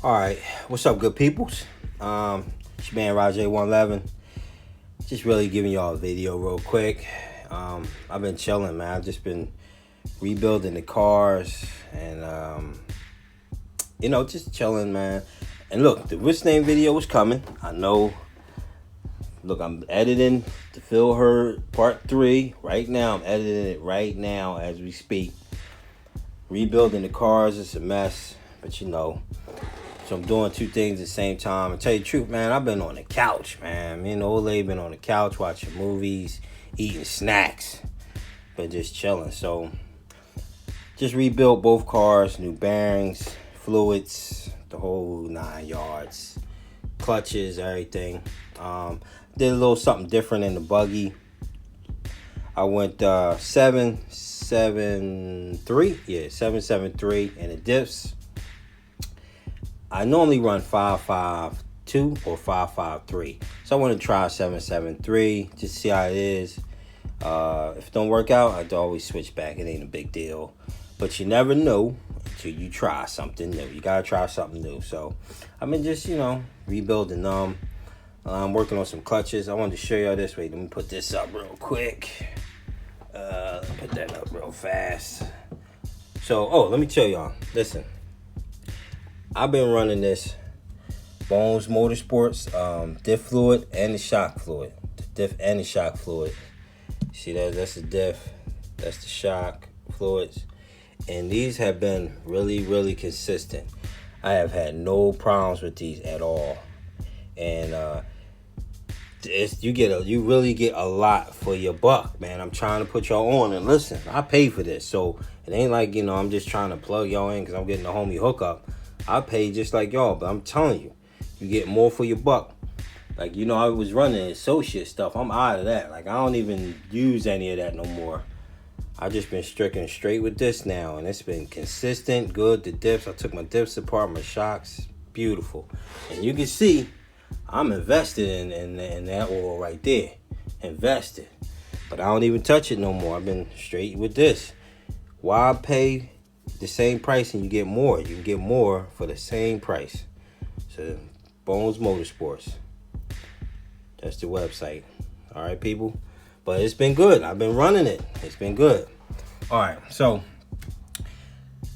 All right, what's up, good peoples? It's your man Rajay 111. Just really giving y'all a video real quick. I've been chilling, man. I've just been rebuilding the cars and just chilling, man. And look, the wrist name video was coming. I know. Look, I'm editing the Phil Hurd Part 3 right now. I'm editing it right now as we speak. Rebuilding the cars, it's a mess, but So I'm doing two things at the same time. And tell you the truth, man, I've been on the couch, man. Me and the old lady been on the couch watching movies, eating snacks, but just chilling. So just rebuilt both cars, new bearings, fluids, the whole 9 yards, clutches, everything. Did a little something different in the buggy. I went 773 in the diffs. I normally run 552 or 553. So I want to try 773, just see how it is. If it don't work out, I'd always switch back. It ain't a big deal. But you never know until you try something new. You got to try something new. So I've been just, rebuilding them. I'm working on some clutches. I wanted to show y'all this. Wait, let me put this up real quick. Put that up real fast. So, let me tell y'all. Listen. I've been running this Bones Motorsports diff fluid and the shock fluid. The diff and the shock fluid. See that? That's the diff. That's the shock fluids. And these have been really, really consistent. I have had no problems with these at all. And you really get a lot for your buck, man. I'm trying to put y'all on, and listen, I pay for this. So it ain't like, I'm just trying to plug y'all in because I'm getting a homie hookup. I pay just like y'all, but I'm telling you, you get more for your buck. Like, I was running associate stuff. I'm out of that. Like, I don't even use any of that no more. I just been stricken straight with this now, and it's been consistent, good. The diffs, I took my diffs apart, my shocks, beautiful. And you can see, I'm invested in that oil right there. Invested. But I don't even touch it no more. I've been straight with this. Why pay the same price and you get more? You can get more for the same price. So Bones Motorsports, that's the website. All right, people. But it's been good. I've been running it. It's been good. All right, so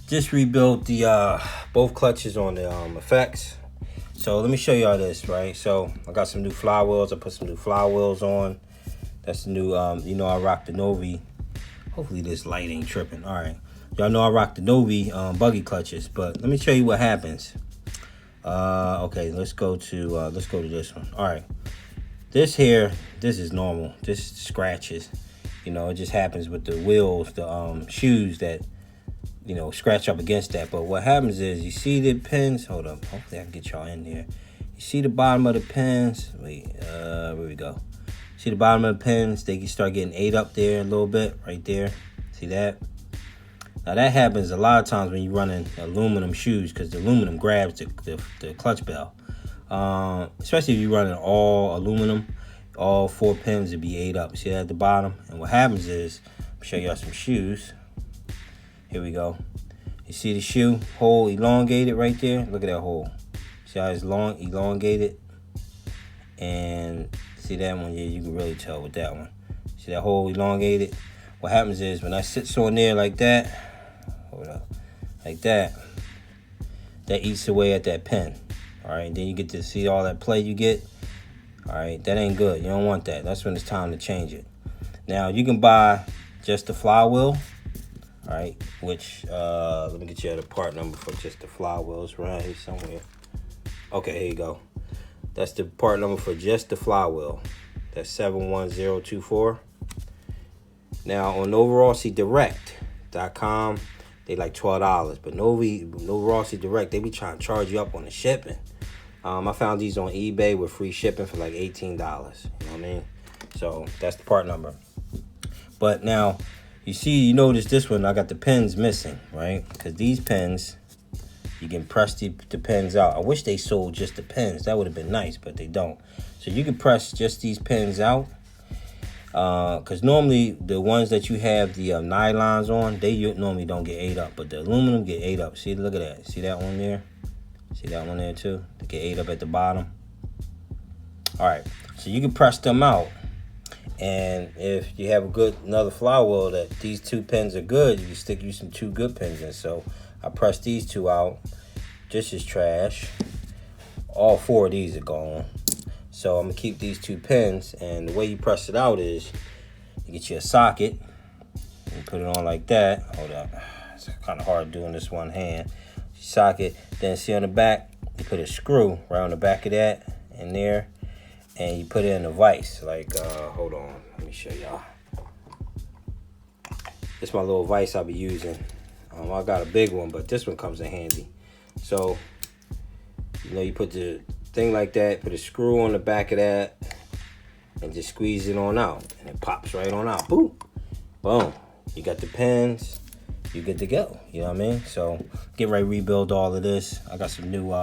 just rebuilt the both clutches on the effects. So let me show y'all this, right? So I got some new flywheels. I put some new flywheels on. That's the new I rock the Novi. Hopefully this light ain't tripping. All right. Y'all know I rock the Novi buggy clutches, but let me show you what happens. Okay, let's go to this one. All right, this is normal. This scratches. It just happens with the wheels, the shoes that scratch up against that. But what happens is you see the pins. Hold up, hopefully I can get y'all in here. You see the bottom of the pins. Wait, where we go? See the bottom of the pins? They can start getting ate up there a little bit, right there. See that? Now that happens a lot of times when you're running aluminum shoes because the aluminum grabs the clutch bell. Especially if you're running all aluminum, all 4 pins will be ate up. See that at the bottom? And what happens is, I'll show y'all some shoes. Here we go. You see the shoe hole elongated right there? Look at that hole. See how it's elongated? And see that one? Yeah, you can really tell with that one. See that hole elongated? What happens is when I sit on there like that, like that eats away at that pin. All right, then you get to see all that play you get. All right, that ain't good. You don't want that. That's when it's time to change it. Now you can buy just the flywheel. All right, which let me get you the part number for just the flywheels right here somewhere. Okay, here you go. That's the part number for just the flywheel. That's 71024. Now on NovaRossiDirect.com, they like $12, but Nova Rossi Direct, they be trying to charge you up on the shipping. I found these on eBay with free shipping for like $18. You know what I mean? So that's the part number. But now you notice this one, I got the pins missing, right? Because these pins, you can press the pins out. I wish they sold just the pins. That would have been nice, but they don't. So you can press just these pins out. Because normally the ones that you have the nylons on, they normally don't get ate up, but the aluminum get ate up. See, look at that. See that one there? See that one there too? They get ate up at the bottom. All right, so you can press them out. And if you have another flower wheel that these 2 pins are good, you can stick you some 2 good pins in. So I pressed these 2 out, just as trash. All 4 of these are gone. So I'm gonna keep these 2 pins, and the way you press it out is you get you a socket, and put it on like that. Hold up, it's kind of hard doing this one hand. Socket, then see on the back, you put a screw right on the back of that, in there. And you put it in a vise, like, hold on, let me show y'all. This is my little vise I'll be using. I got a big one, but this one comes in handy. So, you put the thing like that, put a screw on the back of that, and just squeeze it on out. And it pops right on out, boom. Boom, you got the pins, you good to go, you know what I mean? So, get ready to rebuild all of this. I got some new,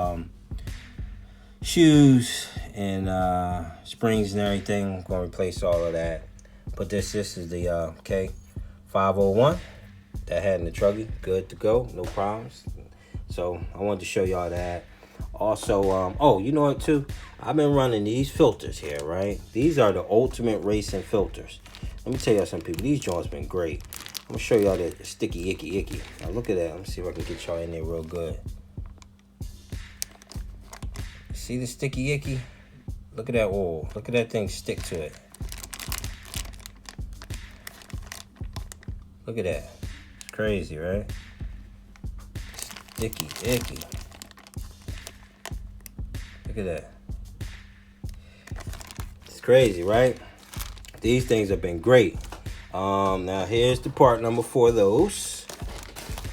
shoes and springs and everything. I'm gonna replace all of that. But this is the K501 that I had in the truggy. Good to go, no problems. So I wanted to show y'all that. Also, oh, you know what too? I've been running these filters here, right? These are the ultimate racing filters. Let me tell y'all some people, these joints been great. I'm gonna show y'all the sticky icky. Now look at that. Let me see if I can get y'all in there real good. See the sticky icky? Look at that oil. Look at that thing stick to it. Look at that. It's crazy, right? Sticky icky. Look at that. It's crazy, right? These things have been great. Now here's the part number for those.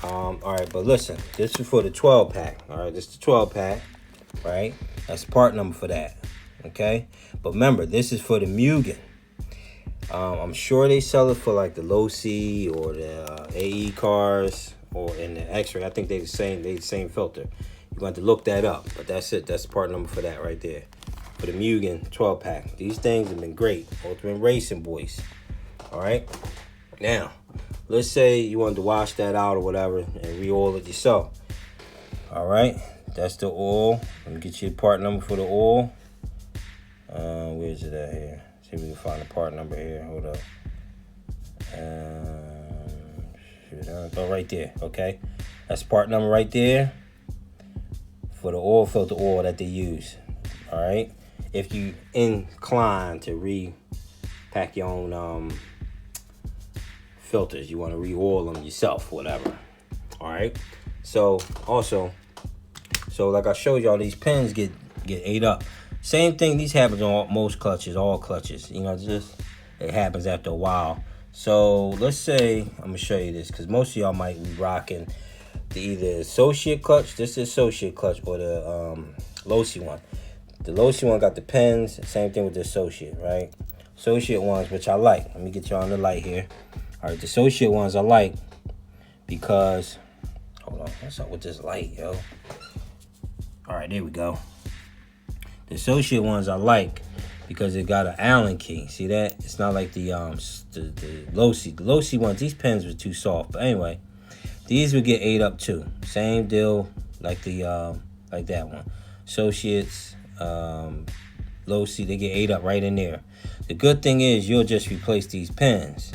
All right, but listen, this is for the 12 pack. All right, this is the 12 pack, right? That's part number for that, okay? But remember, this is for the Mugen. I'm sure they sell it for like the low C or the AE cars or in the X-ray. I think they the same filter. You're going to have to look that up, but that's it. That's part number for that right there. For the Mugen 12 pack. These things have been great. Ultimate Racing boys. All right. Now, let's say you wanted to wash that out or whatever and re-oil it yourself. All right. That's the oil. Let me get you the part number for the oil. Where's it at here? See if we can find the part number here. Hold up. Go right there. Okay. That's part number right there for the oil filter oil that they use. All right. If you incline to repack your own filters, you want to re-oil them yourself, whatever. All right. So also. So like I showed y'all, these pins get ate up. Same thing, these happens on most clutches, all clutches. You know, it happens after a while. So let's say, I'm gonna show you this, because most of y'all might be rocking the either associate clutch, this is associate clutch, or the low-C one. The low-C one got the pins, same thing with the associate, right? Associate ones, which I like. Let me get y'all on the light here. All right, the associate ones I like because, hold on, what's up with this light, yo? All right, there we go. The associate ones I like because it got an Allen key. See that? It's not like the low-C. The low-C ones, these pins were too soft. But anyway, these would get ate up too. Same deal like the like that one. Associates, low-C, they get ate up right in there. The good thing is you'll just replace these pins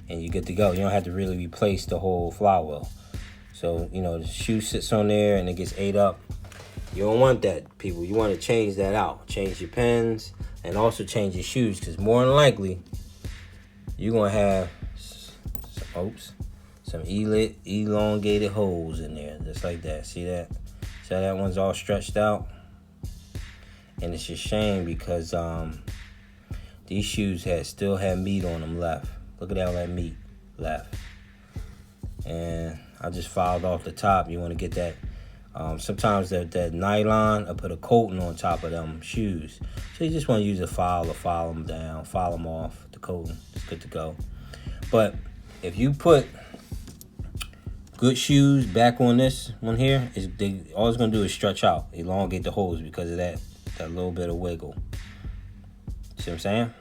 and you're good to go. You don't have to really replace the whole flywheel. So, you know, the shoe sits on there and it gets ate up. You don't want that, people. You want to change that out. Change your pins and also change your shoes, because more than likely you're going to have some elongated holes in there, just like that. See that? So that one's all stretched out. And it's a shame because these shoes still had meat on them left. Look at all that meat left. And I just filed off the top. You want to get that. Sometimes that nylon, I put a coating on top of them shoes. So you just want to use a file to file them down, file them off the coating. It's good to go. But if you put good shoes back on this one here, all it's going to do is stretch out, elongate the holes because of that little bit of wiggle. See what I'm saying?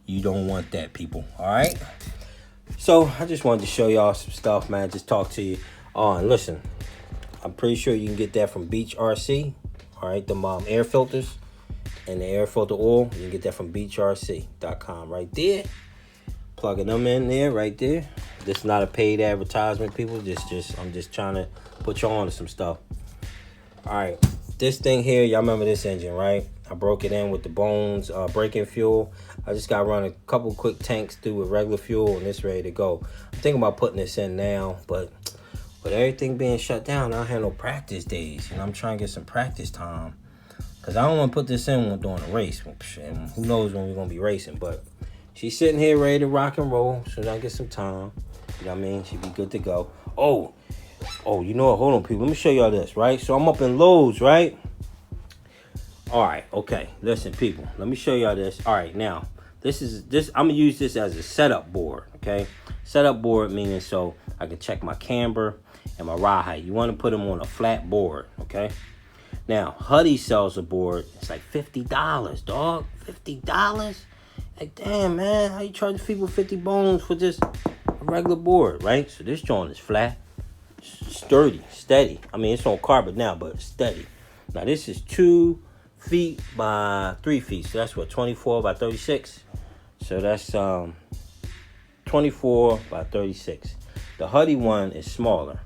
You don't want that, people. All right? So I just wanted to show y'all some stuff, man. Just talk to you. Oh, and listen. I'm pretty sure you can get that from Beach RC. All right, the air filters and the air filter oil. You can get that from beachrc.com right there. Plugging them in there right there. This is not a paid advertisement, people. I'm just trying to put you on to some stuff. All right, this thing here, y'all remember this engine, right? I broke it in with the Bones braking fuel. I just got to run a couple quick tanks through with regular fuel, and it's ready to go. I'm thinking about putting this in now, but with everything being shut down, I don't have no practice days. I'm trying to get some practice time, because I don't want to put this in during a race. And who knows when we're going to be racing, but she's sitting here ready to rock and roll. So I get some time, you know what I mean? She'll be good to go. Oh, you know what? Hold on, people. Let me show y'all this, right? So I'm up in Lowe's, right? All right, okay. Listen, people. Let me show y'all this. All right, now, this. I'm going to use this as a setup board, okay? Setup board meaning so I can check my camber and my ride height. You want to put them on a flat board, okay? Now, Huddy sells a board. It's like $50, dog. $50? Like, damn, man. How you charge people 50 bones for just a regular board, right? So this joint is flat, sturdy, steady. I mean, it's on carpet now, but steady. Now, this is 2 feet by 3 feet. So that's what, 24 by 36? So that's 24 by 36. The Huddy one is smaller.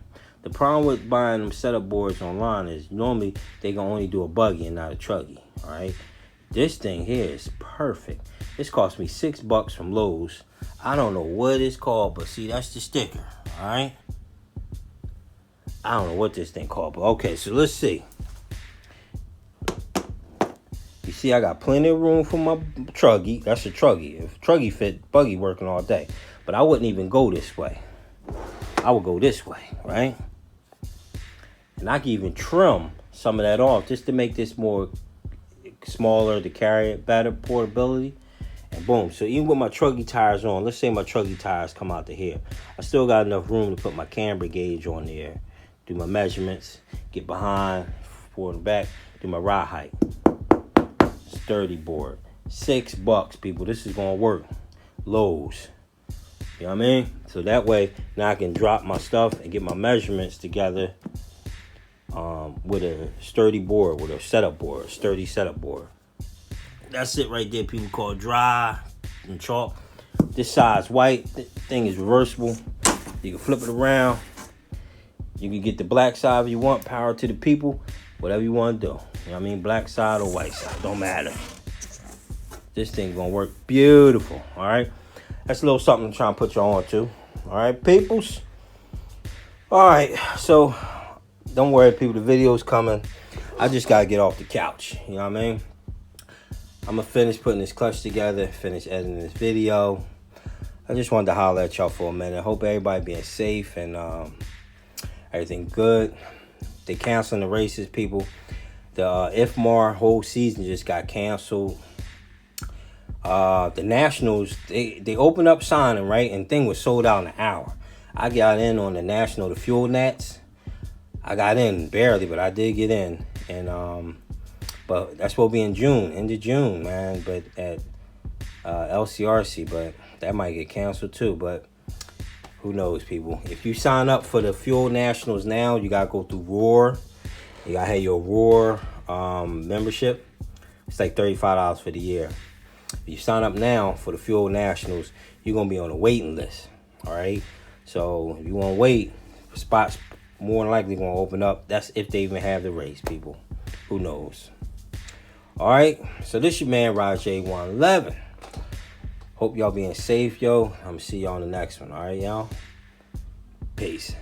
The problem with buying them setup boards online is normally they can only do a buggy and not a truggy, all right? This thing here is perfect. This cost me $6 from Lowe's. I don't know what it's called, but see, that's the sticker, all right? I don't know what this thing called, but okay, so let's see. You see, I got plenty of room for my truggy. That's a truggy. If truggy fit, buggy working all day. But I wouldn't even go this way. I would go this way, right? And I can even trim some of that off just to make this more smaller to carry it, better portability. And boom. So even with my truggy tires on, let's say my truggy tires come out to here. I still got enough room to put my camber gauge on there, do my measurements, get behind, forward and back, do my ride height. Sturdy board. $6, people. This is going to work. Lowe's. You know what I mean? So that way, now I can drop my stuff and get my measurements together with a sturdy board, with a setup board, sturdy setup board. That's it right there. People call it dry and chalk. This side's white. This thing is reversible. You can flip it around. You can get the black side if you want. Power to the people. Whatever you want to do. You know what I mean? Black side or white side. Don't matter. This thing's going to work beautiful. All right? That's a little something to try and put you on to. All right, peoples? All right. So, don't worry, people. The video's coming. I just got to get off the couch. You know what I mean? I'm going to finish putting this clutch together. Finish editing this video. I just wanted to holler at y'all for a minute. I hope everybody being safe and everything good. They canceling the races, people. The IFMAR whole season just got canceled. The Nationals, they opened up signing, right? And thing was sold out in an hour. I got in on the National, the Fuel Nats. I got in barely, but I did get in. And but that's supposed to be in June, end of June, man. But at LCRC, but that might get canceled too. But who knows, people? If you sign up for the Fuel Nationals now, you gotta go through Roar. You gotta have your Roar membership. It's like $35 for the year. If you sign up now for the Fuel Nationals, you're gonna be on a waiting list. All right. So if you want to wait, spots more than likely gonna open up. That's if they even have the race, people. Who knows? All right. So this your man Rajay 111. Hope y'all being safe, yo. I'm gonna see y'all in the next one. All right, y'all. Peace.